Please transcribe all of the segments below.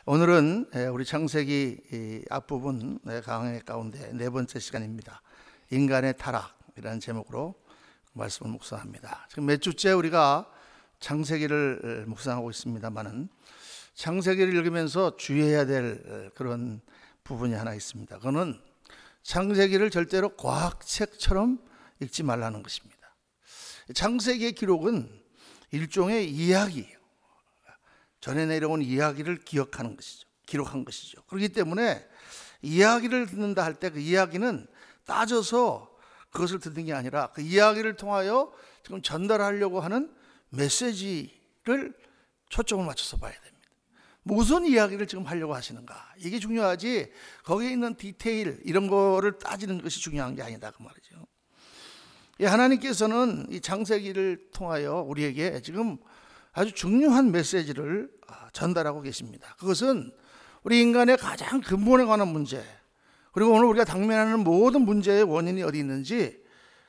오늘은 우리 창세기 앞부분 강의 가운데 네 번째 시간입니다. 인간의 타락이라는 제목으로 말씀을 묵상합니다. 지금 몇 주째 우리가 창세기를 묵상하고 있습니다만은 창세기를 읽으면서 주의해야 될 그런 부분이 하나 있습니다. 그거는 창세기를 절대로 과학책처럼 읽지 말라는 것입니다. 창세기의 기록은 일종의 이야기예요. 전에 내려온 이야기를 기억하는 것이죠. 기록한 것이죠. 그렇기 때문에 이야기를 듣는다 할 때 그 이야기는 따져서 그것을 듣는 게 아니라 그 이야기를 통하여 지금 전달하려고 하는 메시지를 초점을 맞춰서 봐야 됩니다. 무슨 이야기를 지금 하려고 하시는가, 이게 중요하지 거기에 있는 디테일 이런 거를 따지는 것이 중요한 게 아니다 그 말이죠. 하나님께서는 이 창세기를 통하여 우리에게 지금 아주 중요한 메시지를 전달하고 계십니다. 그것은 우리 인간의 가장 근본에 관한 문제, 그리고 오늘 우리가 당면하는 모든 문제의 원인이 어디 있는지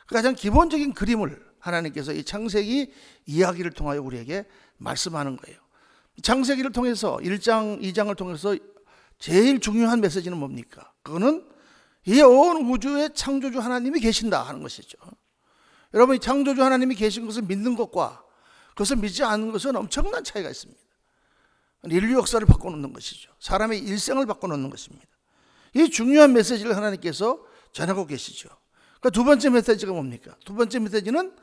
그 가장 기본적인 그림을 하나님께서 이 창세기 이야기를 통하여 우리에게 말씀하는 거예요. 창세기를 통해서 1장, 2장을 통해서 제일 중요한 메시지는 뭡니까? 그거는 이 온 우주의 창조주 하나님이 계신다 하는 것이죠. 여러분, 이 창조주 하나님이 계신 것을 믿는 것과 그것을 믿지 않는 것은 엄청난 차이가 있습니다. 인류 역사를 바꿔놓는 것이죠. 사람의 일생을 바꿔놓는 것입니다. 이 중요한 메시지를 하나님께서 전하고 계시죠. 그러니까 두 번째 메시지가 뭡니까? 두 번째 메시지는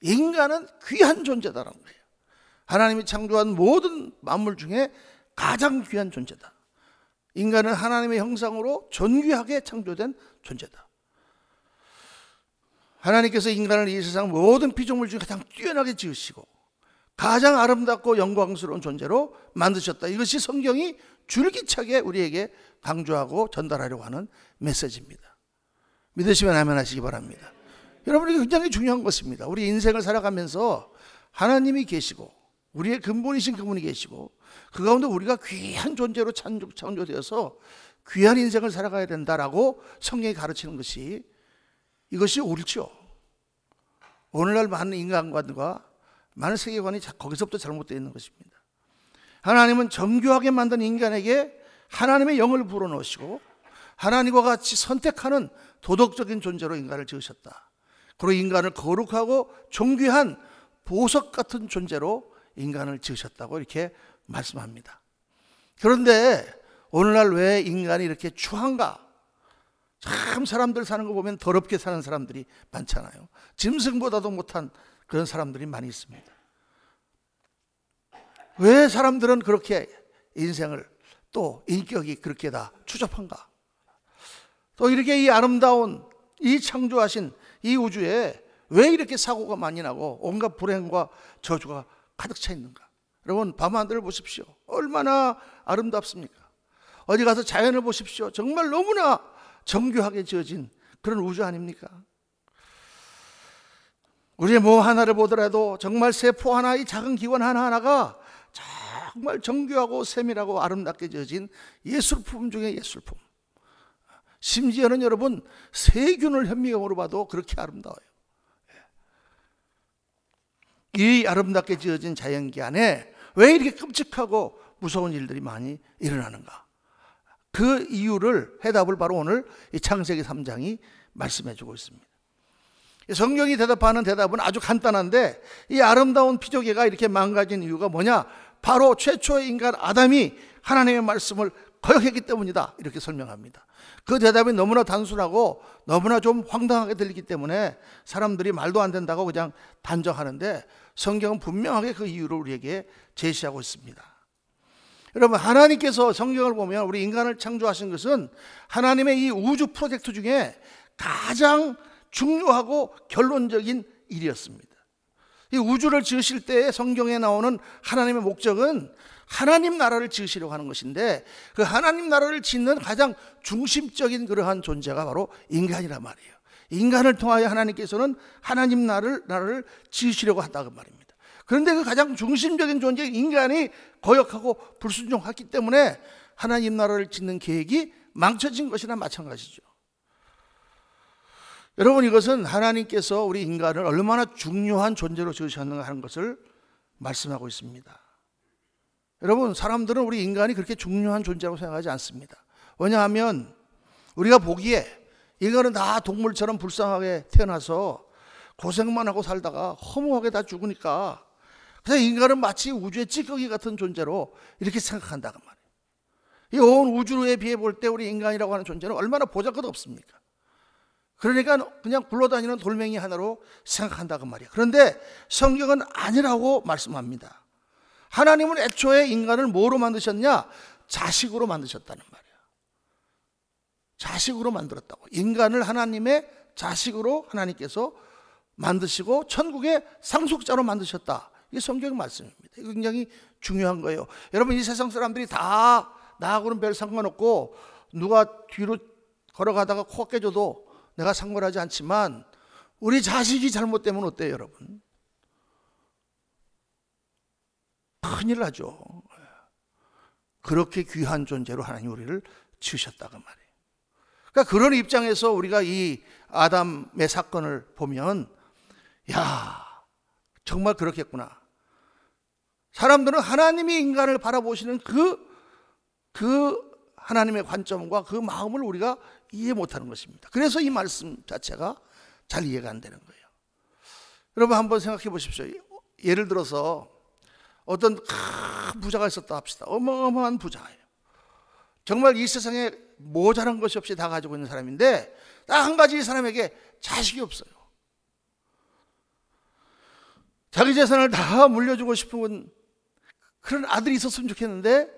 인간은 귀한 존재다라는 거예요. 하나님이 창조한 모든 만물 중에 가장 귀한 존재다. 인간은 하나님의 형상으로 존귀하게 창조된 존재다. 하나님께서 인간을 이 세상 모든 피조물 중에 가장 뛰어나게 지으시고 가장 아름답고 영광스러운 존재로 만드셨다. 이것이 성경이 줄기차게 우리에게 강조하고 전달하려고 하는 메시지입니다. 믿으시면 아멘 하시기 바랍니다. 여러분에게 굉장히 중요한 것입니다. 우리 인생을 살아가면서 하나님이 계시고 우리의 근본이신 그분이 계시고 그 가운데 우리가 귀한 존재로 창조되어서 귀한 인생을 살아가야 된다라고 성경이 가르치는 것이, 이것이 옳죠. 오늘날 많은 인간관과 많은 세계관이 거기서부터 잘못되어 있는 것입니다. 하나님은 정교하게 만든 인간에게 하나님의 영을 불어넣으시고 하나님과 같이 선택하는 도덕적인 존재로 인간을 지으셨다. 그리고 인간을 거룩하고 존귀한 보석 같은 존재로 인간을 지으셨다고 이렇게 말씀합니다. 그런데 오늘날 왜 인간이 이렇게 추한가? 참 사람들 사는 거 보면 더럽게 사는 사람들이 많잖아요. 짐승보다도 못한 그런 사람들이 많이 있습니다. 왜 사람들은 그렇게 인생을, 또 인격이 그렇게 다 추접한가? 또 이렇게 이 아름다운 이 창조하신 이 우주에 왜 이렇게 사고가 많이 나고 온갖 불행과 저주가 가득 차 있는가? 여러분, 밤하늘을 보십시오. 얼마나 아름답습니까? 어디 가서 자연을 보십시오. 정말 너무나 정교하게 지어진 그런 우주 아닙니까? 우리의 몸 하나를 보더라도 정말 세포 하나, 이 작은 기관 하나하나가 정말 정교하고 세밀하고 아름답게 지어진 예술품 중에 예술품. 심지어는 여러분, 세균을 현미경으로 봐도 그렇게 아름다워요. 이 아름답게 지어진 자연기 안에 왜 이렇게 끔찍하고 무서운 일들이 많이 일어나는가? 그 이유를, 해답을 바로 오늘 이 창세기 3장이 말씀해 주고 있습니다. 성경이 대답하는 대답은 아주 간단한데, 이 아름다운 피조계가 이렇게 망가진 이유가 뭐냐? 바로 최초의 인간 아담이 하나님의 말씀을 거역했기 때문이다, 이렇게 설명합니다. 그 대답이 너무나 단순하고 너무나 좀 황당하게 들리기 때문에 사람들이 말도 안 된다고 그냥 단정하는데, 성경은 분명하게 그 이유를 우리에게 제시하고 있습니다. 여러분, 하나님께서 성경을 보면 우리 인간을 창조하신 것은 하나님의 이 우주 프로젝트 중에 가장 중요하고 결론적인 일이었습니다. 이 우주를 지으실 때 성경에 나오는 하나님의 목적은 하나님 나라를 지으시려고 하는 것인데, 그 하나님 나라를 짓는 가장 중심적인 그러한 존재가 바로 인간이란 말이에요. 인간을 통하여 하나님께서는 하나님 나라를 지으시려고 한다고 말입니다. 그런데 그 가장 중심적인 존재인 인간이 거역하고 불순종했기 때문에 하나님 나라를 짓는 계획이 망쳐진 것이나 마찬가지죠. 여러분, 이것은 하나님께서 우리 인간을 얼마나 중요한 존재로 지으셨는가 하는 것을 말씀하고 있습니다. 여러분, 사람들은 우리 인간이 그렇게 중요한 존재라고 생각하지 않습니다. 왜냐하면 우리가 보기에 인간은 다 동물처럼 불쌍하게 태어나서 고생만 하고 살다가 허무하게 다 죽으니까, 그래서 인간은 마치 우주의 찌꺼기 같은 존재로 이렇게 생각한다고 말이에요. 이 온 우주에 비해 볼 때 우리 인간이라고 하는 존재는 얼마나 보잘것 없습니까? 그러니까 그냥 굴러다니는 돌멩이 하나로 생각한다고 말이에요. 그런데 성경은 아니라고 말씀합니다. 하나님은 애초에 인간을 뭐로 만드셨냐? 자식으로 만드셨다는 말이에요. 자식으로 만들었다고. 인간을 하나님의 자식으로 하나님께서 만드시고 천국의 상속자로 만드셨다. 이게 성경 말씀입니다. 이거 굉장히 중요한 거예요. 여러분, 이 세상 사람들이 다 나하고는 별 상관없고 누가 뒤로 걸어가다가 코가 깨져도 내가 상관하지 않지만 우리 자식이 잘못되면 어때요, 여러분? 큰일 나죠. 그렇게 귀한 존재로 하나님 우리를 지으셨다고 말이에요. 그러니까 그런 입장에서 우리가 이 아담의 사건을 보면, 야, 정말 그렇겠구나. 사람들은 하나님이 인간을 바라보시는 그 하나님의 관점과 그 마음을 우리가 이해 못하는 것입니다. 그래서 이 말씀 자체가 잘 이해가 안 되는 거예요. 여러분, 한번 생각해 보십시오. 예를 들어서 어떤 큰 부자가 있었다 합시다. 어마어마한 부자예요. 정말 이 세상에 모자란 것이 없이 다 가지고 있는 사람인데 딱 한 가지 이 사람에게 자식이 없어요. 자기 재산을 다 물려주고 싶은 그런 아들이 있었으면 좋겠는데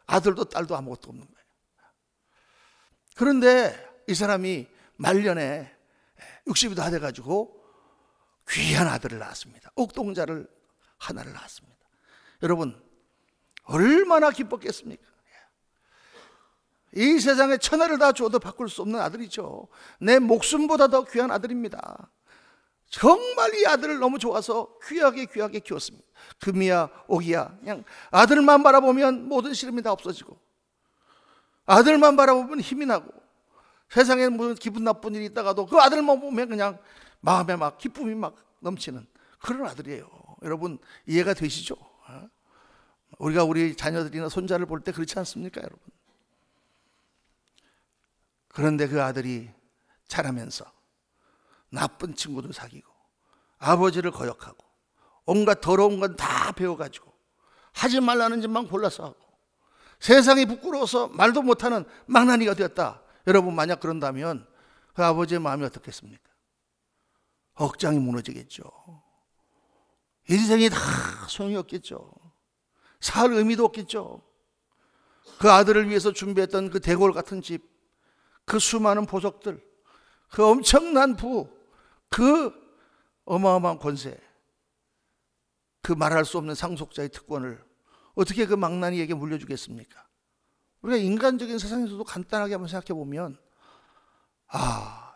아들도 딸도 아무것도 없는 거예요. 그런데 이 사람이 말년에 60이 다 돼가지고 귀한 아들을 낳았습니다. 옥동자를 하나를 낳았습니다. 여러분, 얼마나 기뻤겠습니까? 이 세상에 천하를 다 줘도 바꿀 수 없는 아들이죠. 내 목숨보다 더 귀한 아들입니다. 정말 이 아들을 너무 좋아서 귀하게 키웠습니다. 금이야 옥이야, 그냥 아들만 바라보면 모든 시름이 다 없어지고, 아들만 바라보면 힘이 나고, 세상에 무슨 기분 나쁜 일이 있다가도 그 아들만 보면 그냥 마음에 막 기쁨이 막 넘치는 그런 아들이에요. 여러분, 이해가 되시죠? 우리가 우리 자녀들이나 손자를 볼 때 그렇지 않습니까, 여러분? 그런데 그 아들이 자라면서 나쁜 친구도 사귀고 아버지를 거역하고 온갖 더러운 건 다 배워가지고 하지 말라는 짓만 골라서 하고 세상이 부끄러워서 말도 못하는 망나니가 되었다. 여러분, 만약 그런다면 그 아버지의 마음이 어떻겠습니까? 억장이 무너지겠죠. 인생이 다 소용이 없겠죠. 살 의미도 없겠죠. 그 아들을 위해서 준비했던 그 대궐 같은 집, 그 수많은 보석들, 그 엄청난 부, 그 어마어마한 권세, 그 말할 수 없는 상속자의 특권을 어떻게 그 망나니에게 물려주겠습니까? 우리가 인간적인 세상에서도 간단하게 한번 생각해 보면,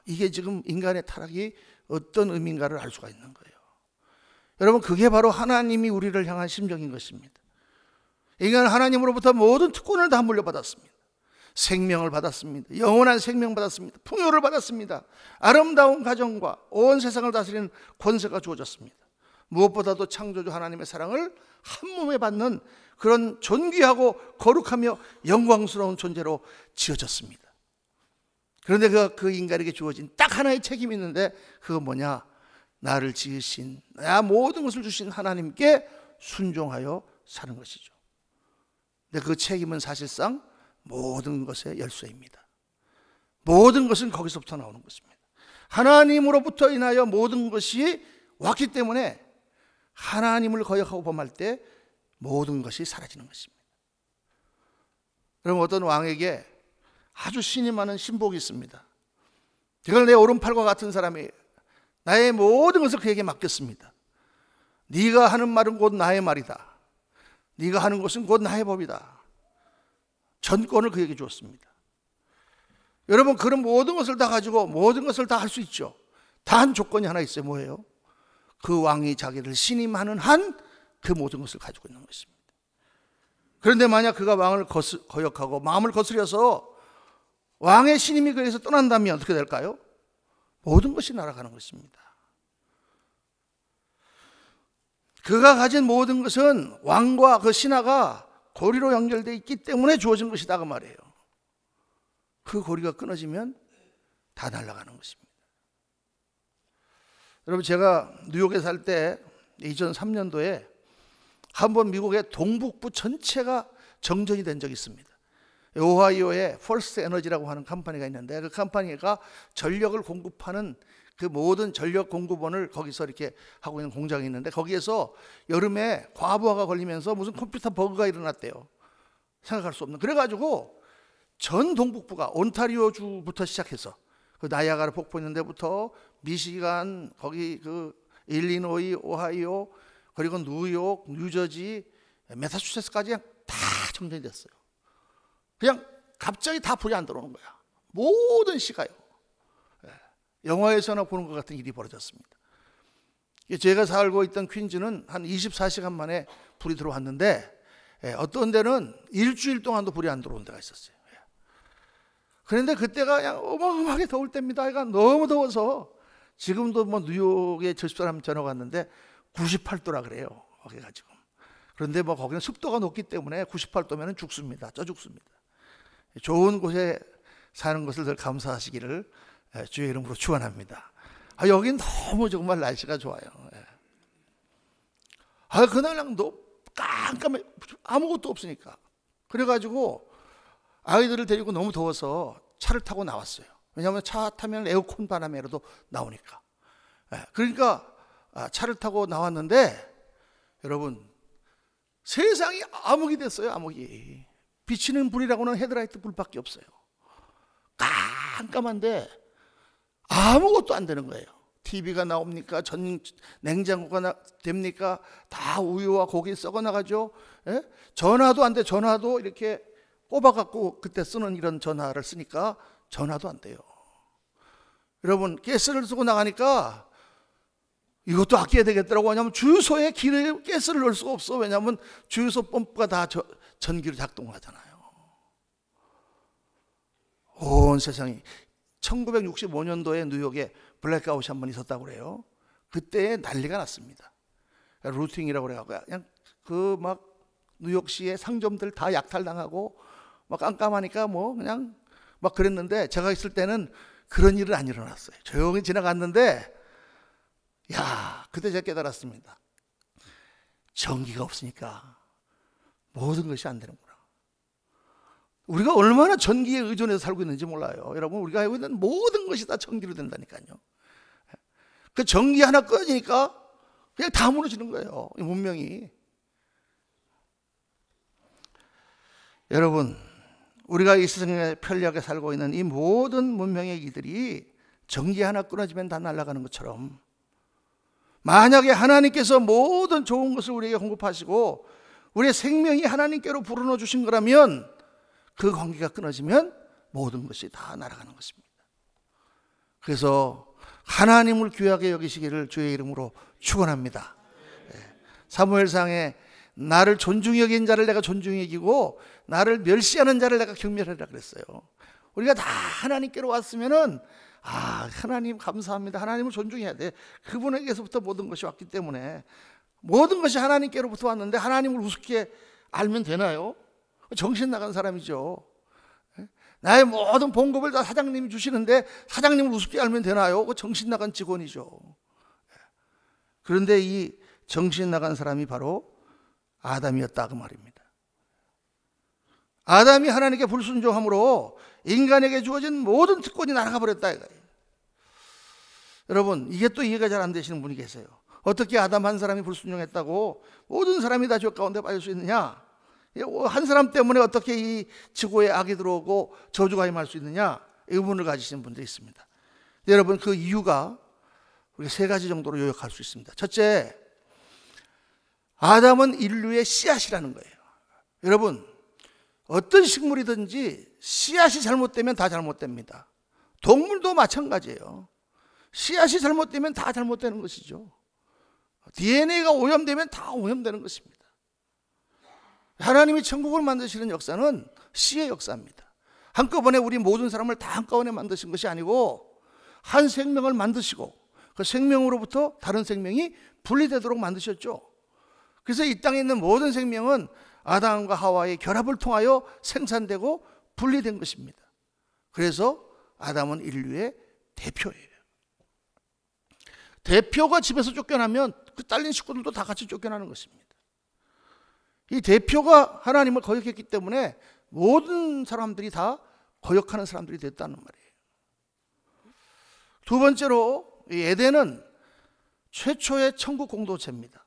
이게 지금 인간의 타락이 어떤 의미인가를 알 수가 있는 거예요. 여러분, 그게 바로 하나님이 우리를 향한 심정인 것입니다. 인간은 하나님으로부터 모든 특권을 다 물려받았습니다. 생명을 받았습니다. 영원한 생명 받았습니다. 풍요를 받았습니다. 아름다운 가정과 온 세상을 다스리는 권세가 주어졌습니다. 무엇보다도 창조주 하나님의 사랑을 한 몸에 받는 그런 존귀하고 거룩하며 영광스러운 존재로 지어졌습니다. 그런데 그 인간에게 주어진 딱 하나의 책임이 있는데, 그건 뭐냐? 나를 지으신, 나 모든 것을 주신 하나님께 순종하여 사는 것이죠. 근데 그 책임은 사실상 모든 것의 열쇠입니다. 모든 것은 거기서부터 나오는 것입니다. 하나님으로부터 인하여 모든 것이 왔기 때문에 하나님을 거역하고 범할 때 모든 것이 사라지는 것입니다. 그럼 어떤 왕에게 아주 신이 많은 신복이 있습니다. 이걸 내 오른팔과 같은 사람이 나의 모든 것을 그에게 맡겼습니다. 네가 하는 말은 곧 나의 말이다. 네가 하는 것은 곧 나의 법이다. 전권을 그에게 주었습니다. 여러분, 그런 모든 것을 다 가지고 모든 것을 다 할 수 있죠. 단 조건이 하나 있어요. 뭐예요? 그 왕이 자기를 신임하는 한 그 모든 것을 가지고 있는 것입니다. 그런데 만약 그가 왕을 거역하고 마음을 거스려서 왕의 신임이 그에서 떠난다면 어떻게 될까요? 모든 것이 날아가는 것입니다. 그가 가진 모든 것은 왕과 그 신하가 고리로 연결되어 있기 때문에 주어진 것이다 그 말이에요. 그 고리가 끊어지면 다 날아가는 것입니다. 여러분, 제가 뉴욕에 살 때 2003년도에 한번 미국의 동북부 전체가 정전이 된 적이 있습니다. 오하이오에 펄스 에너지라고 하는 컴퍼니가 있는데, 그 컴퍼니가 전력을 공급하는 그 모든 전력 공급원을 거기서 이렇게 하고 있는 공장이 있는데, 거기에서 여름에 과부하가 걸리면서 무슨 컴퓨터 버그가 일어났대요. 생각할 수 없는. 그래가지고 전 동북부가 온타리오주부터 시작해서 그 나이아가라 폭포 있는 데부터 미시간, 거기 그 일리노이, 오하이오, 그리고 뉴욕, 뉴저지, 매사추세츠까지 그냥 다 정전이 됐어요. 그냥 갑자기 다 불이 안 들어오는 거야. 모든 시가요. 영화에서나 보는 것 같은 일이 벌어졌습니다. 제가 살고 있던 퀸즈는 한 24시간 만에 불이 들어왔는데, 어떤 데는 일주일 동안도 불이 안 들어온 데가 있었어요. 그런데 그때가 그냥 어마어마하게 더울 때입니다. 그러니까 너무 더워서, 지금도 뭐 뉴욕에 저집사람 전화 갔는데 98도라 그래요. 거기가 지금. 그런데 뭐 거기는 습도가 높기 때문에 98도면 죽습니다. 쪄 죽습니다. 좋은 곳에 사는 것을 늘 감사하시기를 주의 이름으로 축원합니다. 여긴 너무 정말 날씨가 좋아요. 그날 깜깜해, 아무것도 없으니까. 그래가지고 아이들을 데리고 너무 더워서 차를 타고 나왔어요. 왜냐하면 차 타면 에어컨 바람이라도 나오니까. 그러니까 차를 타고 나왔는데, 여러분, 세상이 암흑이 됐어요. 암흑이. 비치는 불이라고는 헤드라이트 불밖에 없어요. 깜깜한데 아무것도 안 되는 거예요. TV가 나옵니까? 냉장고가 됩니까? 다 우유와 고기 썩어 나가죠. 전화도 안 돼. 전화도 이렇게 꼽아갖고 그때 쓰는 이런 전화를 쓰니까 전화도 안 돼요. 여러분, 가스를 쓰고 나가니까 이것도 아껴야 되겠더라고. 왜냐하면 주유소에 길에 가스를 넣을 수가 없어. 왜냐하면 주유소 펌프가 다 전기로 작동하잖아요. 온 세상이. 1965년도에 뉴욕에 블랙아웃이 한 번 있었다고 그래요. 그때 난리가 났습니다. 루팅이라고 그래갖고 그냥 그 막 뉴욕시의 상점들 다 약탈당하고 막 깜깜하니까 뭐 그냥 막 그랬는데, 제가 있을 때는 그런 일은 안 일어났어요. 조용히 지나갔는데, 그때 제가 깨달았습니다. 전기가 없으니까 모든 것이 안 되는구나. 우리가 얼마나 전기에 의존해서 살고 있는지 몰라요. 여러분, 우리가 알고 있는 모든 것이 다 전기로 된다니까요. 그 전기 하나 꺼지니까 그냥 다 무너지는 거예요, 이 문명이. 여러분, 우리가 이 세상에 편리하게 살고 있는 이 모든 문명의 이들이 전기 하나 끊어지면 다 날아가는 것처럼, 만약에 하나님께서 모든 좋은 것을 우리에게 공급하시고 우리의 생명이 하나님께로 불어넣어 주신 거라면, 그 관계가 끊어지면 모든 것이 다 날아가는 것입니다. 그래서 하나님을 귀하게 여기시기를 주의 이름으로 축원합니다. 사무엘상에 나를 존중히 여긴 자를 내가 존중히 여기고 나를 멸시하는 자를 내가 경멸하리라 그랬어요. 우리가 다 하나님께로 왔으면은, 하나님 감사합니다. 하나님을 존중해야 돼. 그분에게서부터 모든 것이 왔기 때문에, 모든 것이 하나님께로부터 왔는데 하나님을 우습게 알면 되나요? 정신 나간 사람이죠. 나의 모든 봉급을 다 사장님이 주시는데 사장님을 우습게 알면 되나요? 그 정신 나간 직원이죠. 그런데 이 정신 나간 사람이 바로 아담이었다 그 말입니다. 아담이 하나님께 불순종함으로 인간에게 주어진 모든 특권이 날아가 버렸다 이거예요. 여러분, 이게 또 이해가 잘 안 되시는 분이 계세요. 어떻게 아담 한 사람이 불순종했다고 모든 사람이 다 죄 가운데 빠질 수 있느냐? 한 사람 때문에 어떻게 이 지구에 악이 들어오고 저주가 임할 수 있느냐? 의문을 가지시는 분들이 있습니다. 여러분, 그 이유가 우리 세 가지 정도로 요약할 수 있습니다. 첫째, 아담은 인류의 씨앗이라는 거예요. 여러분, 어떤 식물이든지 씨앗이 잘못되면 다 잘못됩니다. 동물도 마찬가지예요. 씨앗이 잘못되면 다 잘못되는 것이죠. DNA가 오염되면 다 오염되는 것입니다. 하나님이 천국을 만드시는 역사는 씨의 역사입니다. 한꺼번에 우리 모든 사람을 다 한꺼번에 만드신 것이 아니고, 한 생명을 만드시고 그 생명으로부터 다른 생명이 분리되도록 만드셨죠. 그래서 이 땅에 있는 모든 생명은 아담과 하와의 결합을 통하여 생산되고 분리된 것입니다. 그래서 아담은 인류의 대표예요. 대표가 집에서 쫓겨나면 그 딸린 식구들도 다 같이 쫓겨나는 것입니다. 이 대표가 하나님을 거역했기 때문에 모든 사람들이 다 거역하는 사람들이 됐다는 말이에요. 두 번째로 이 에덴은 최초의 천국 공동체입니다.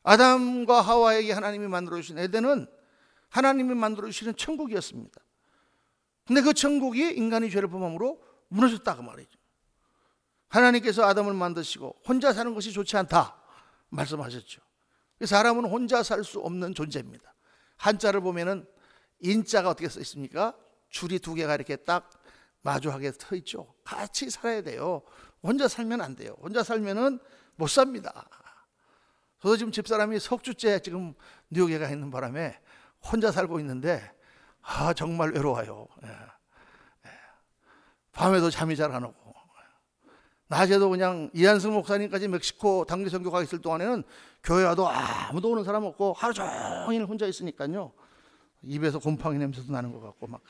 아담과 하와에게 하나님이 만들어주신 에덴은 하나님이 만들어주시는 천국이었습니다. 근데 그 천국이 인간이 죄를 범함으로 무너졌다고 말이죠. 하나님께서 아담을 만드시고 혼자 사는 것이 좋지 않다 말씀하셨죠. 사람은 혼자 살 수 없는 존재입니다. 한자를 보면은 인자가 어떻게 써 있습니까? 줄이 두 개가 이렇게 딱 마주하게 서 있죠. 같이 살아야 돼요. 혼자 살면 안 돼요. 혼자 살면은 못 삽니다. 저도 지금 집사람이 석주째 지금 뉴욕에 가 있는 바람에 혼자 살고 있는데 정말 외로워요. 밤에도 잠이 잘 안 오고, 낮에도 그냥 이한승 목사님까지 멕시코 단기 선교 가 있을 동안에는 교회 와도 아무도 오는 사람 없고 하루 종일 혼자 있으니까요. 입에서 곰팡이 냄새도 나는 것 같고 막.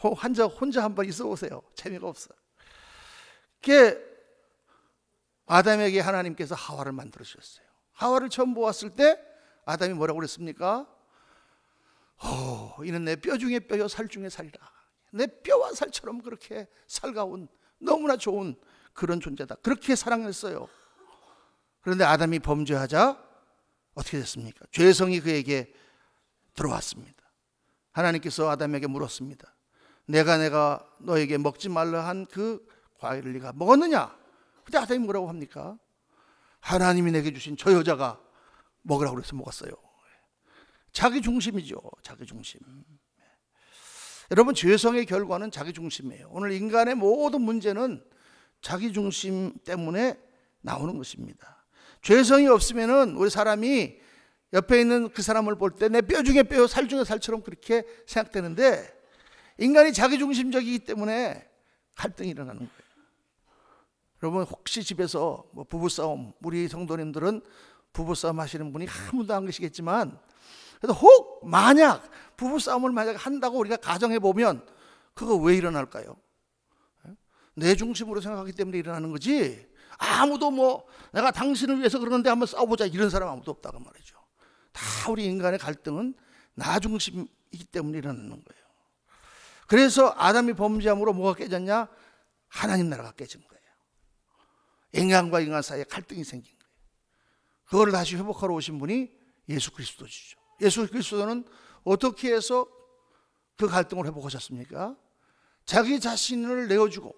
혼자 한번 있어 보세요. 재미가 없어. 그게 아담에게 하나님께서 하와를 만들어 주셨어요. 하와를 처음 보았을 때 아담이 뭐라고 그랬습니까? 이는 내 뼈 중에 뼈요 살 중에 살이라. 내 뼈와 살처럼 그렇게 살가운 너무나 좋은 그런 존재다. 그렇게 사랑했어요. 그런데 아담이 범죄하자 어떻게 됐습니까? 죄성이 그에게 들어왔습니다. 하나님께서 아담에게 물었습니다. 내가 너에게 먹지 말라 한 그 과일을 네가 먹었느냐? 그때 아담이 뭐라고 합니까? 하나님이 내게 주신 저 여자가 먹으라고 그래서 먹었어요. 자기 중심이죠. 자기 중심. 여러분, 죄성의 결과는 자기 중심이에요. 오늘 인간의 모든 문제는 자기 중심 때문에 나오는 것입니다. 죄성이 없으면은 우리 사람이 옆에 있는 그 사람을 볼 때 내 뼈 중에 뼈, 살 중에 살처럼 그렇게 생각되는데, 인간이 자기 중심적이기 때문에 갈등이 일어나는 거예요. 여러분, 혹시 집에서 부부싸움, 우리 성도님들은 부부싸움 하시는 분이 한 분도 안 계시겠지만, 그래도 혹 만약 부부싸움을 만약 한다고 우리가 가정해 보면 그거 왜 일어날까요? 내 중심으로 생각하기 때문에 일어나는 거지, 아무도 내가 당신을 위해서 그러는데 한번 싸워보자 이런 사람 아무도 없다고 말이죠. 다 우리 인간의 갈등은 나 중심이기 때문에 일어나는 거예요. 그래서 아담이 범죄함으로 뭐가 깨졌냐? 하나님 나라가 깨진 거예요. 인간과 인간 사이에 갈등이 생긴 거예요. 그걸 다시 회복하러 오신 분이 예수 그리스도시죠. 예수 그리스도는 어떻게 해서 그 갈등을 회복하셨습니까? 자기 자신을 내어주고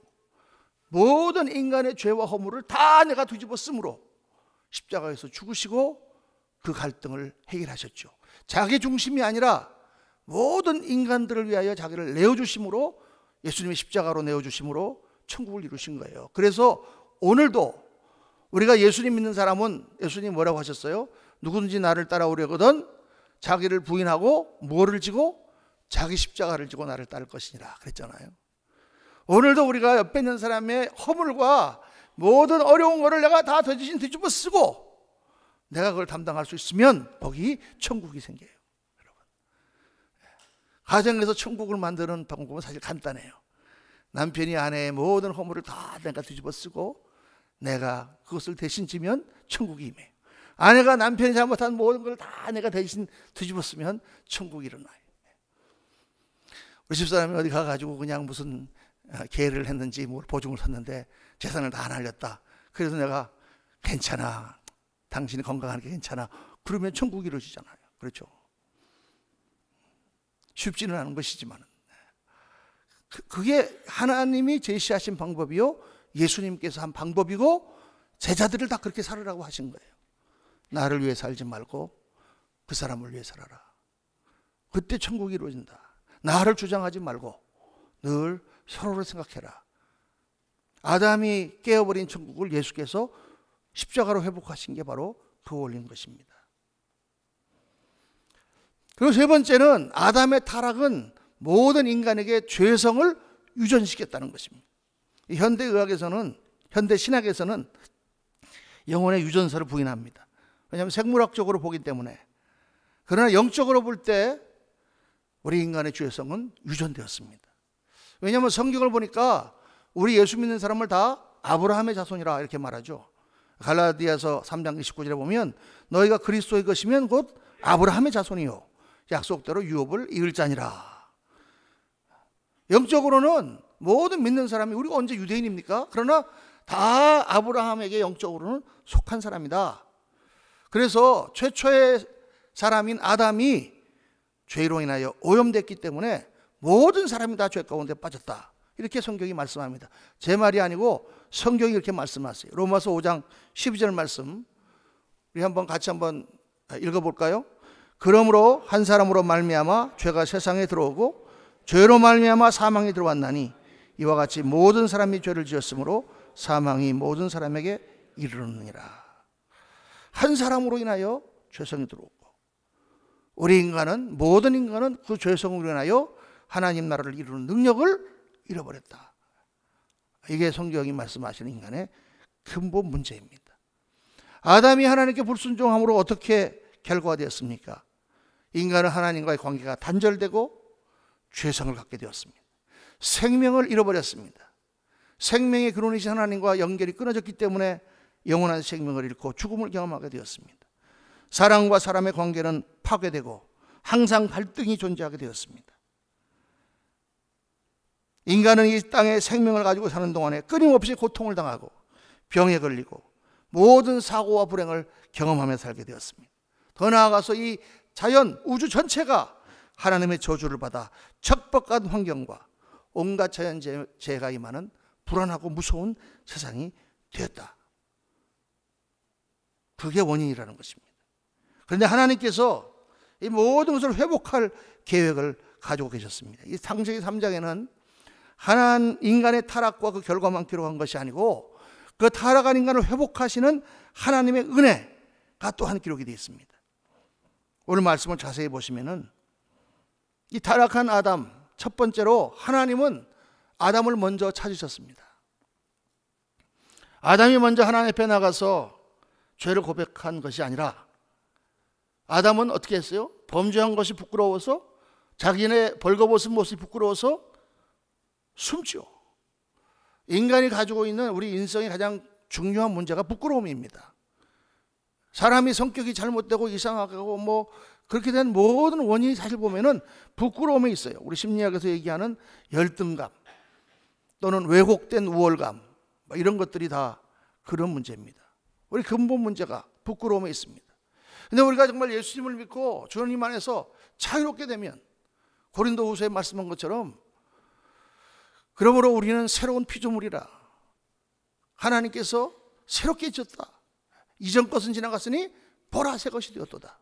모든 인간의 죄와 허물을 다 내가 뒤집어 쓰므로 십자가에서 죽으시고 그 갈등을 해결하셨죠. 자기 중심이 아니라 모든 인간들을 위하여 자기를 내어주심으로, 예수님이 십자가로 내어주심으로 천국을 이루신 거예요. 그래서 오늘도 우리가 예수님 믿는 사람은, 예수님이 뭐라고 하셨어요? 누구든지 나를 따라오려거든 자기를 부인하고 뭐를 지고? 자기 십자가를 지고 나를 따를 것이니라 그랬잖아요. 오늘도 우리가 옆에 있는 사람의 허물과 모든 어려운 거를 내가 다 대신 뒤집어 쓰고 내가 그걸 담당할 수 있으면 거기 천국이 생겨요. 여러분, 가정에서 천국을 만드는 방법은 사실 간단해요. 남편이 아내의 모든 허물을 다 내가 뒤집어 쓰고 내가 그것을 대신 지면 천국이 임해요. 아내가 남편이 잘못한 모든 걸 다 내가 대신 뒤집어 쓰면 천국이 일어나요. 우리 집사람이 어디 가가지고 그냥 무슨 계를 했는지 뭘 보증을 섰는데 재산을 다 날렸다. 그래서 내가 괜찮아, 당신이 건강하니까 괜찮아, 그러면 천국이 이루어지잖아요. 그렇죠? 쉽지는 않은 것이지만 그게 하나님이 제시하신 방법이요, 예수님께서 한 방법이고 제자들을 다 그렇게 살으라고 하신 거예요. 나를 위해 살지 말고 그 사람을 위해 살아라. 그때 천국이 이루어진다. 나를 주장하지 말고 늘 서로를 생각해라. 아담이 깨어버린 천국을 예수께서 십자가로 회복하신 게 바로 그 원리인 것입니다. 그리고 세 번째는 아담의 타락은 모든 인간에게 죄성을 유전시켰다는 것입니다. 현대의학에서는, 현대신학에서는 영혼의 유전서를 부인합니다. 왜냐하면 생물학적으로 보기 때문에 그러나 영적으로 볼 때 우리 인간의 죄성은 유전되었습니다. 왜냐하면 성경을 보니까 우리 예수 믿는 사람을 다 아브라함의 자손이라 이렇게 말하죠. 갈라디아서 3장 29절에 보면 너희가 그리스도의 것이면 곧 아브라함의 자손이요 약속대로 유업을 이을 자니라. 영적으로는 모든 믿는 사람이, 우리가 언제 유대인입니까? 그러나 다 아브라함에게 영적으로는 속한 사람이다. 그래서 최초의 사람인 아담이 죄로 인하여 오염됐기 때문에 모든 사람이 다 죄 가운데 빠졌다. 이렇게 성경이 말씀합니다. 제 말이 아니고 성경이 이렇게 말씀하세요. 로마서 5장 12절 말씀 우리 같이 한번 읽어볼까요? 그러므로 한 사람으로 말미암아 죄가 세상에 들어오고 죄로 말미암아 사망이 들어왔나니 이와 같이 모든 사람이 죄를 지었으므로 사망이 모든 사람에게 이르느니라. 한 사람으로 인하여 죄성이 들어오고 우리 인간은, 모든 인간은 그 죄성으로 인하여 하나님 나라를 이루는 능력을 잃어버렸다. 이게 성경이 말씀하시는 인간의 근본 문제입니다. 아담이 하나님께 불순종함으로 어떻게 결과가 되었습니까? 인간은 하나님과의 관계가 단절되고 죄성을 갖게 되었습니다. 생명을 잃어버렸습니다. 생명의 근원이신 하나님과 연결이 끊어졌기 때문에 영원한 생명을 잃고 죽음을 경험하게 되었습니다. 사람과 사람의 관계는 파괴되고 항상 갈등이 존재하게 되었습니다. 인간은 이 땅에 생명을 가지고 사는 동안에 끊임없이 고통을 당하고 병에 걸리고 모든 사고와 불행을 경험하며 살게 되었습니다. 더 나아가서 이 자연, 우주 전체가 하나님의 저주를 받아 척박한 환경과 온갖 자연재해가 임하는 불안하고 무서운 세상이 되었다. 그게 원인이라는 것입니다. 그런데 하나님께서 이 모든 것을 회복할 계획을 가지고 계셨습니다. 이 창세기 3장에는 인간의 타락과 그 결과만 기록한 것이 아니고 그 타락한 인간을 회복하시는 하나님의 은혜가 또한 기록이 되어 있습니다. 오늘 말씀을 자세히 보시면은 이 타락한 아담, 첫 번째로 하나님은 아담을 먼저 찾으셨습니다. 아담이 먼저 하나님 앞에 나가서 죄를 고백한 것이 아니라 아담은 어떻게 했어요? 범죄한 것이 부끄러워서, 자기네 벌거벗은 모습이 부끄러워서 숨죠. 인간이 가지고 있는 우리 인생의 가장 중요한 문제가 부끄러움입니다. 사람이 성격이 잘못되고 이상하고 그렇게 된 모든 원인이 사실 보면은 부끄러움에 있어요. 우리 심리학에서 얘기하는 열등감 또는 왜곡된 우월감, 이런 것들이 다 그런 문제입니다. 우리 근본 문제가 부끄러움에 있습니다. 근데 우리가 정말 예수님을 믿고 주님 안에서 자유롭게 되면 고린도후서에 말씀한 것처럼 그러므로 우리는 새로운 피조물이라 하나님께서 새롭게 지었다. 이전 것은 지나갔으니 보라 새 것이 되었도다.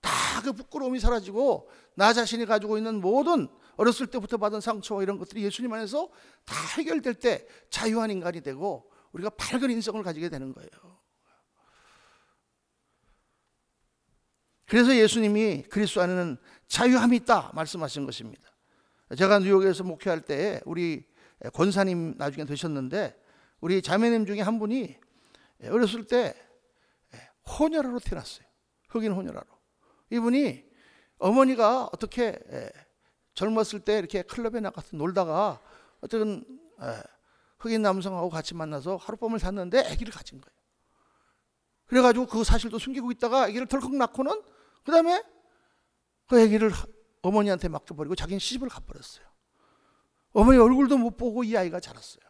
다 그 부끄러움이 사라지고 나 자신이 가지고 있는 모든 어렸을 때부터 받은 상처와 이런 것들이 예수님 안에서 다 해결될 때 자유한 인간이 되고 우리가 밝은 인성을 가지게 되는 거예요. 그래서 예수님이 그리스도 안에는 자유함이 있다 말씀하신 것입니다. 제가 뉴욕에서 목회할 때 우리 권사님 나중에 되셨는데 우리 자매님 중에 한 분이 어렸을 때 혼혈아로 태어났어요. 흑인 혼혈아로. 이분이 어머니가 어떻게 젊었을 때 이렇게 클럽에 나가서 놀다가 어쨌든 흑인 남성하고 같이 만나서 하룻밤을 잤는데 아기를 가진 거예요. 그래가지고 그 사실도 숨기고 있다가 아기를 덜컥 낳고는 그 다음에 그 아기를 어머니한테 맡겨버리고 자기는 시집을 가버렸어요. 어머니 얼굴도 못 보고 이 아이가 자랐어요.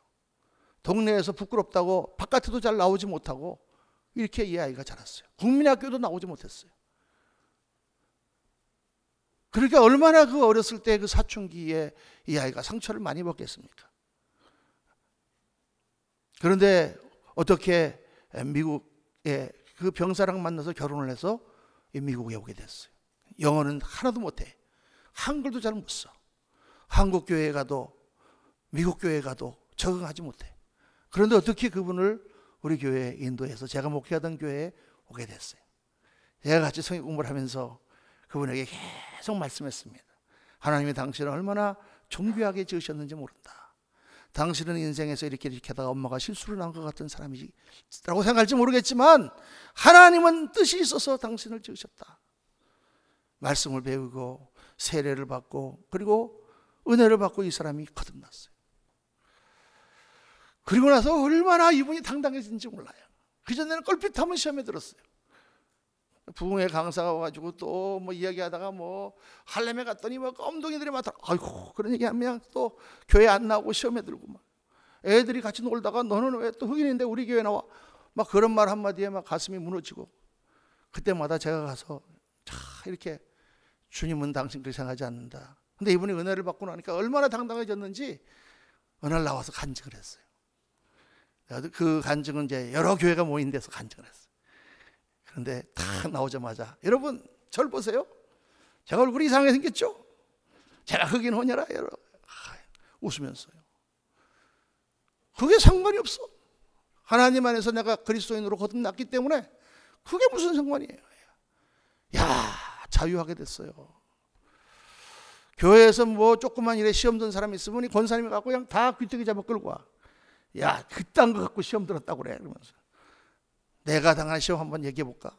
동네에서 부끄럽다고 바깥에도 잘 나오지 못하고 이렇게 이 아이가 자랐어요. 국민학교도 나오지 못했어요. 그러니까 얼마나 그 어렸을 때 그 사춘기에 이 아이가 상처를 많이 받겠습니까? 그런데 어떻게 미국에 그 병사랑 만나서 결혼을 해서 미국에 오게 됐어요. 영어는 하나도 못해. 한글도 잘 못 써. 한국 교회에 가도 미국 교회에 가도 적응하지 못해. 그런데 어떻게 그분을 우리 교회에 인도해서 제가 목회하던 교회에 오게 됐어요. 제가 같이 성경 공부를 하면서 그분에게 계속 말씀했습니다. 하나님이 당신을 얼마나 존귀하게 지으셨는지 모른다. 당신은 인생에서 이렇게 하다가 엄마가 실수를 한 것 같은 사람이라고 생각할지 모르겠지만 하나님은 뜻이 있어서 당신을 지으셨다. 말씀을 배우고 세례를 받고 그리고 은혜를 받고 이 사람이 거듭났어요. 그리고 나서 얼마나 이분이 당당해진지 몰라요. 그전에는 껄핏하면 시험에 들었어요. 부흥회 강사가 와가지고 또 뭐 이야기하다가 뭐 할렘에 갔더니 뭐 껌둥이들이 많더라. 아이고 그런 얘기하면 또 교회 안 나오고 시험에 들고 막 애들이 같이 놀다가 너는 왜 또 흑인인데 우리 교회 나와? 막 그런 말 한마디에 막 가슴이 무너지고 그때마다 제가 가서 자 이렇게 주님은 당신 그렇게 생각하지 않는다. 근데 이분이 은혜를 받고 나니까 얼마나 당당해졌는지 어느 날 나와서 간증을 했어요. 그 간증은 이제 여러 교회가 모인 데서 간증을 했어요. 그런데 딱 나오자마자 여러분 저를 보세요. 제가 얼굴이 이상하게 생겼죠? 제가 흑인 혼혈아 여러분 웃으면서요. 그게 상관이 없어. 하나님 안에서 내가 그리스도인으로 거듭났기 때문에 그게 무슨 상관이에요. 야 자유하게 됐어요. 교회에서 뭐 조그만 일에 시험 든 사람이 있으면 권사님이 갖고 그냥 다 귀뚜기 잡아 끌고 와. 야 그딴 거 갖고 시험 들었다고 그래. 그러면서 내가 당한 시험 한번 얘기해 볼까?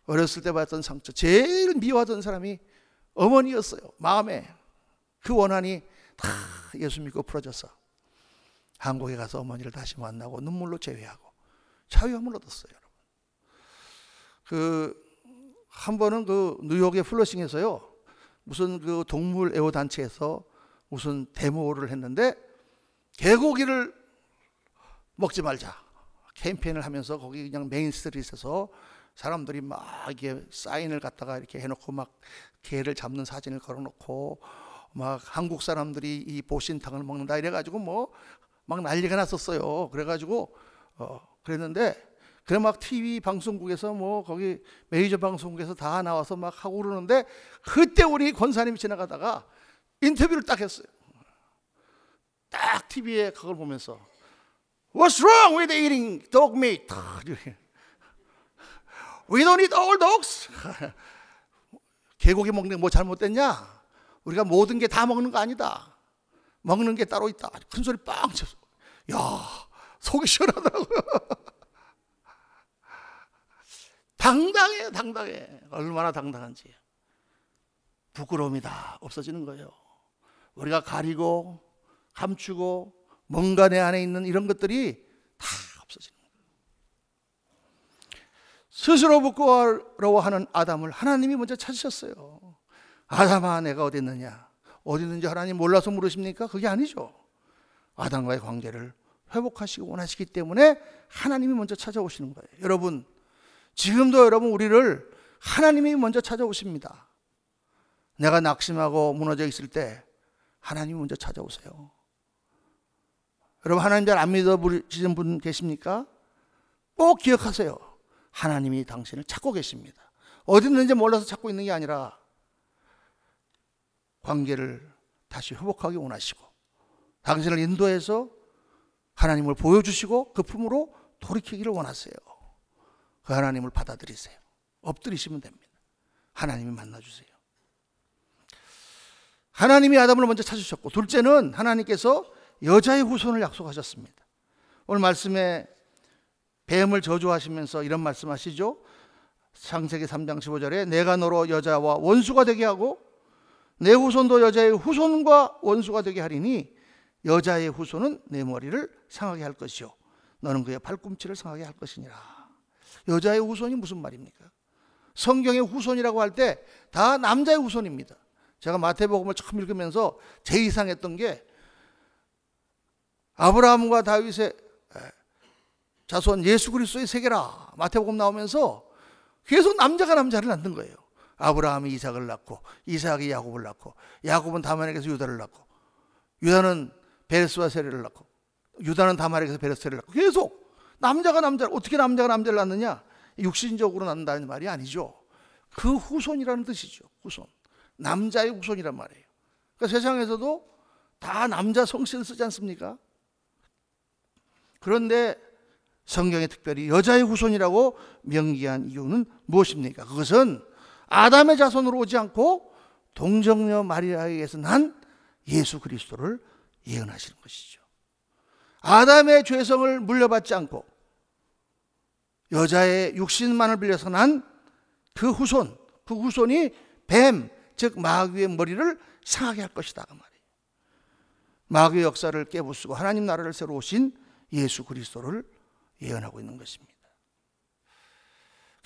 어렸을 때 받았던 상처 제일 미워하던 사람이 어머니였어요. 마음에 그 원한이 다 예수 믿고 풀어졌어. 한국에 가서 어머니를 다시 만나고 눈물로 제외하고 자유함을 얻었어요. 여러분. 한 번은 그 뉴욕의 플러싱에서요 무슨 그 동물 애호 단체에서 무슨 데모를 했는데 개고기를 먹지 말자 캠페인을 하면서 거기 그냥 메인 스트리트에서 사람들이 막 이게 사인을 갖다가 이렇게 해놓고 막 개를 잡는 사진을 걸어놓고 막 한국 사람들이 이 보신탕을 먹는다 이래가지고 뭐 막 난리가 났었어요. 그래가지고 그랬는데 그래 막 TV 방송국에서 뭐 거기 메이저 방송국에서 다 나와서 막 하고 그러는데 그때 우리 권사님이 지나가다가 인터뷰를 딱 했어요. 딱 TV에 그걸 보면서 What's wrong with eating dog meat? We don't eat all dogs. 개고기 먹는 게 뭐 잘못됐냐? 우리가 모든 게 다 먹는 거 아니다. 먹는 게 따로 있다. 큰 소리 빵 쳤어. 야, 속이 시원하더라고요. 당당해, 당당해. 얼마나 당당한지. 부끄러움이 다 없어지는 거예요. 우리가 가리고 감추고 뭔가 내 안에 있는 이런 것들이 다 없어지는 거예요. 스스로 부끄러워하는 아담을 하나님이 먼저 찾으셨어요. 아담아 내가 어디 있느냐? 어디 있는지 하나님 몰라서 물으십니까? 그게 아니죠. 아담과의 관계를 회복하시고 원하시기 때문에 하나님이 먼저 찾아오시는 거예요. 여러분 지금도 여러분 우리를 하나님이 먼저 찾아오십니다. 내가 낙심하고 무너져 있을 때 하나님이 먼저 찾아오세요. 여러분 하나님 잘 안 믿어보시는 분 계십니까? 꼭 기억하세요. 하나님이 당신을 찾고 계십니다. 어디 있는지 몰라서 찾고 있는 게 아니라 관계를 다시 회복하기 원하시고 당신을 인도해서 하나님을 보여주시고 그 품으로 돌이키기를 원하세요. 그 하나님을 받아들이세요. 엎드리시면 됩니다. 하나님이 만나주세요. 하나님이 아담을 먼저 찾으셨고 둘째는 하나님께서 여자의 후손을 약속하셨습니다. 오늘 말씀에 뱀을 저주하시면서 이런 말씀하시죠. 창세기 3장 15절에 내가 너로 여자와 원수가 되게 하고 내 후손도 여자의 후손과 원수가 되게 하리니 여자의 후손은 내 머리를 상하게 할 것이요 너는 그의 발꿈치를 상하게 할 것이니라. 여자의 후손이 무슨 말입니까? 성경의 후손이라고 할 때 다 남자의 후손입니다. 제가 마태복음을 처음 읽으면서 제일 이상했던 게 아브라함과 다윗의 자손 예수 그리스도의 세계라 마태복음 나오면서 계속 남자가 남자를 낳는 거예요. 아브라함이 이삭을 낳고 이삭이 야곱을 낳고 야곱은 다말에게서 유다를 낳고 유다는 베레스와 세례를 낳고 유다는 다말에게서 베레스를 낳고 계속 남자가 남자를 어떻게 남자가 남자를 낳느냐? 육신적으로 낳는다는 말이 아니죠. 그 후손이라는 뜻이죠. 후손. 남자의 후손이란 말이에요. 그러니까 세상에서도 다 남자 성씨를 쓰지 않습니까? 그런데 성경에 특별히 여자의 후손이라고 명기한 이유는 무엇입니까? 그것은 아담의 자손으로 오지 않고 동정녀 마리아에 의해서 난 예수 그리스도를 예언하시는 것이죠. 아담의 죄성을 물려받지 않고 여자의 육신만을 빌려서 난 그 후손, 그 후손이 뱀, 즉 마귀의 머리를 상하게 할 것이다 그 말이에요. 마귀의 역사를 깨부수고 하나님 나라를 새로 오신 예수 그리스도를 예언하고 있는 것입니다.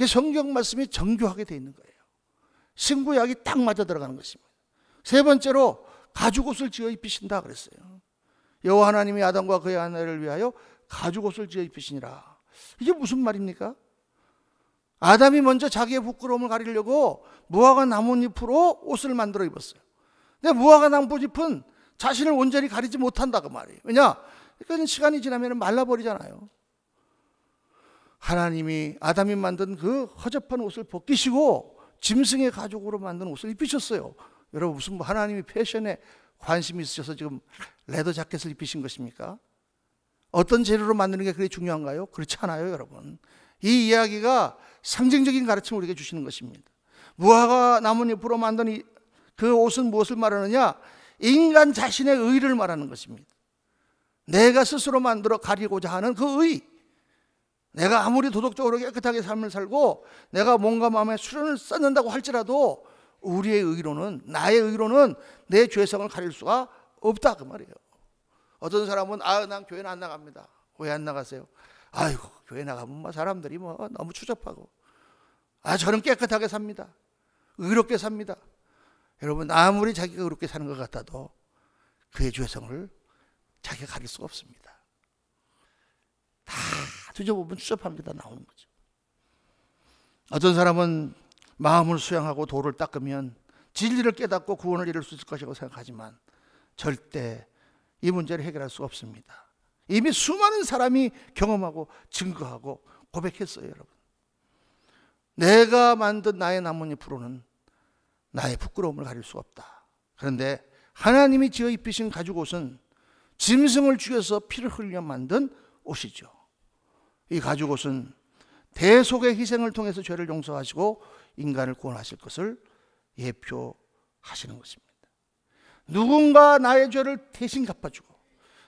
성경 말씀이 정교하게 되어 있는 거예요. 승부약이 딱 맞아 들어가는 것입니다. 세 번째로 가죽옷을 지어 입히신다 그랬어요. 여호와 하나님이 아담과 그의 아내를 위하여 가죽옷을 지어 입히시니라. 이게 무슨 말입니까? 아담이 먼저 자기의 부끄러움을 가리려고 무화과 나뭇잎으로 옷을 만들어 입었어요. 근데 무화과 나뭇잎은 자신을 온전히 가리지 못한다 그 말이에요. 왜냐? 그러니까 시간이 지나면 말라버리잖아요. 하나님이 아담이 만든 그 허접한 옷을 벗기시고 짐승의 가죽으로 만든 옷을 입히셨어요. 여러분 무슨 하나님이 패션에 관심이 있으셔서 지금 레더 자켓을 입히신 것입니까? 어떤 재료로 만드는 게 그게 중요한가요? 그렇지 않아요, 여러분. 이 이야기가 상징적인 가르침을 우리에게 주시는 것입니다. 무화과 나뭇잎으로 만든 그 옷은 무엇을 말하느냐? 인간 자신의 의를 말하는 것입니다. 내가 스스로 만들어 가리고자 하는 그 의. 내가 아무리 도덕적으로 깨끗하게 삶을 살고 내가 몸과 마음에 수련을 쌓는다고 할지라도 우리의 의로는, 나의 의로는 내 죄성을 가릴 수가 없다 그 말이에요. 어떤 사람은 난 교회는 안 나갑니다. 왜 안 나가세요? 아이고 교회 나가면 사람들이 너무 추접하고 저는 깨끗하게 삽니다. 의롭게 삽니다. 여러분 아무리 자기가 의롭게 사는 것 같아도 그의 죄성을 자기가 가릴 수가 없습니다. 다 뒤져보면 추접합니다. 나오는 거죠. 어떤 사람은 마음을 수양하고 도를 닦으면 진리를 깨닫고 구원을 이룰 수 있을 것이라고 생각하지만 절대 이 문제를 해결할 수가 없습니다. 이미 수많은 사람이 경험하고 증거하고 고백했어요. 여러분, 내가 만든 나의 나뭇잎으로는 나의 부끄러움을 가릴 수가 없다. 그런데 하나님이 지어 입히신 가죽옷은 짐승을 죽여서 피를 흘려 만든 옷이죠. 이 가죽옷은 대속의 희생을 통해서 죄를 용서하시고 인간을 구원하실 것을 예표하시는 것입니다. 누군가 나의 죄를 대신 갚아주고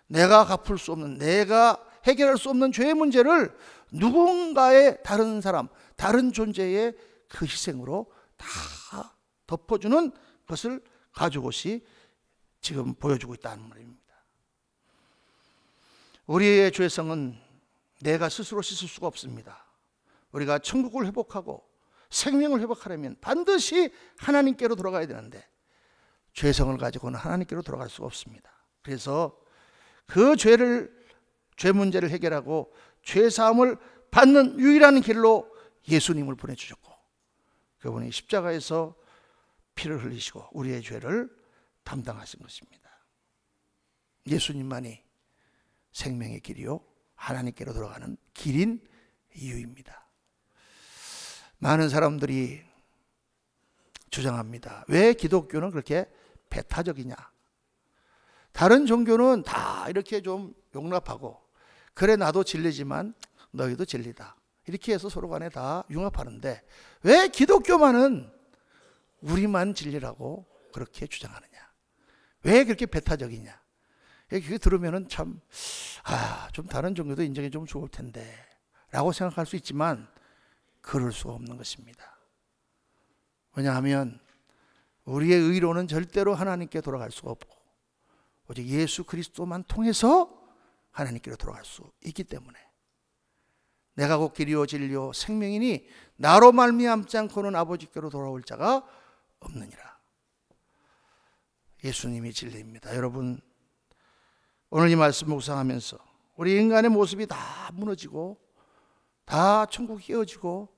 내가 갚을 수 없는, 내가 해결할 수 없는 죄의 문제를 누군가의 다른 사람, 다른 존재의 그 희생으로 다 덮어주는 것을 가죽옷이 지금 보여주고 있다는 말입니다. 우리의 죄성은 내가 스스로 씻을 수가 없습니다. 우리가 천국을 회복하고 생명을 회복하려면 반드시 하나님께로 돌아가야 되는데 죄성을 가지고는 하나님께로 돌아갈 수가 없습니다. 그래서 그 죄 문제를 해결하고 죄 사함을 받는 유일한 길로 예수님을 보내주셨고 그분이 십자가에서 피를 흘리시고 우리의 죄를 담당하신 것입니다. 예수님만이 생명의 길이요 하나님께로 돌아가는 길인 이유입니다. 많은 사람들이 주장합니다. 왜 기독교는 그렇게 배타적이냐? 다른 종교는 다 이렇게 좀 용납하고 그래 나도 진리지만 너희도 진리다. 이렇게 해서 서로 간에 다 융합하는데 왜 기독교만은 우리만 진리라고 그렇게 주장하느냐? 왜 그렇게 배타적이냐? 그게 들으면은 참, 좀 다른 종교도 인정해 주면 좋을 텐데 라고 생각할 수 있지만 그럴 수가 없는 것입니다. 왜냐하면 우리의 의로는 절대로 하나님께 돌아갈 수가 없고 오직 예수 그리스도만 통해서 하나님께로 돌아갈 수 있기 때문에 내가 곧 길이요 진리요 생명이니 나로 말미암지 않고는 아버지께로 돌아올 자가 없느니라. 예수님이 진리입니다. 여러분 오늘 이 말씀 묵상하면서 우리 인간의 모습이 다 무너지고 다 천국이 깨어지고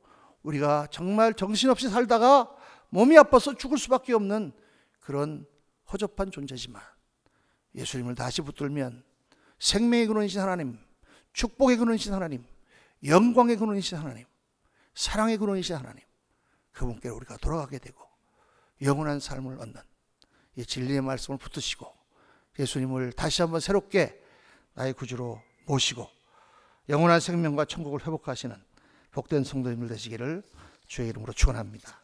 우리가 정말 정신없이 살다가 몸이 아파서 죽을 수밖에 없는 그런 허접한 존재지만 예수님을 다시 붙들면 생명의 근원이신 하나님, 축복의 근원이신 하나님, 영광의 근원이신 하나님, 사랑의 근원이신 하나님, 그분께로 우리가 돌아가게 되고 영원한 삶을 얻는 이 진리의 말씀을 붙드시고 예수님을 다시 한번 새롭게 나의 구주로 모시고 영원한 생명과 천국을 회복하시는 복된 성도님들 되시기를 주의 이름으로 축원합니다.